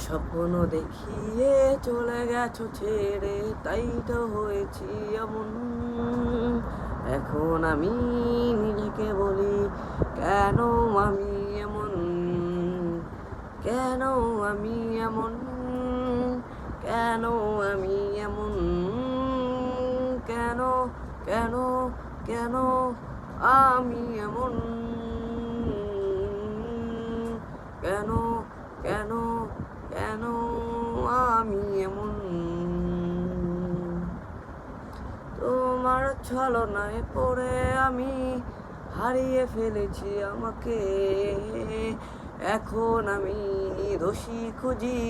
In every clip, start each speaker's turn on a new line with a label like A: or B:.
A: স্বপ্ন দেখিয়ে চলে গেছো ছেড়ে, তাই তো হয়েছি এমন। এখন আমি নিজেকে বলি, কেন আমি এমন, কেন আমি এমন, কেন আমি এমন, কেন কেন কেন আমি এমন, কেন কেন কেন আমি এমন। তোমার ছলনায় পড়ে আমি হারিয়ে ফেলেছি আমাকে। এখন আমি দোষী খুঁজি,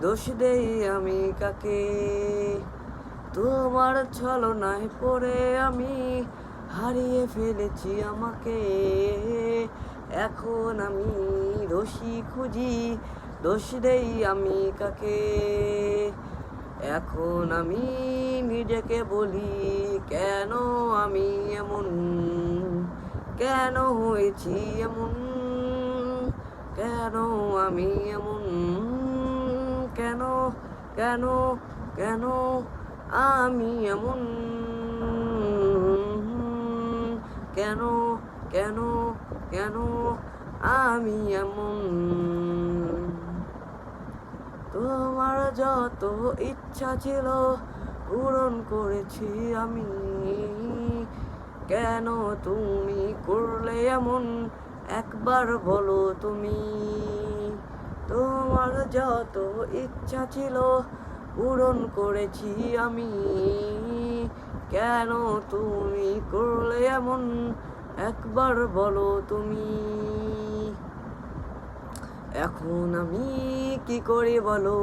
A: দোষ দেই আমি কাকে। তোমার ছলনায় পড়ে আমি হারিয়ে ফেলেছি আমাকে। এখন আমি দোষী খুঁজি, দোষ দেই আমি কাকে। এখন আমি নিজেকে বলি, কেন আমি এমন, কেন হয়েছি এমন, কেন আমি এমন, কেন কেন কেন আমি এমন, কেন কেন কেন আমি এমন। তোমার যত ইচ্ছা ছিল পূরণ করেছি আমি, কেন তুমি করলে এমন, একবার বলো তুমি। তোমার যত ইচ্ছা ছিল পূরণ করেছি আমি, কেন তুমি করলে এমন, একবার বলো তুমি। এখন আমি কি করি বলো,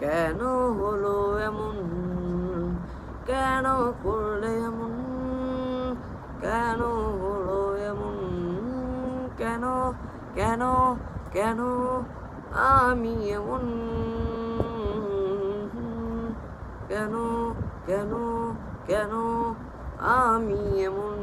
A: কেন হলো এমন, কেন করলে এমন, কেন হলো এমন, কেন কেন কেন আমি এমন, কেন কেন কেন আমি এমন।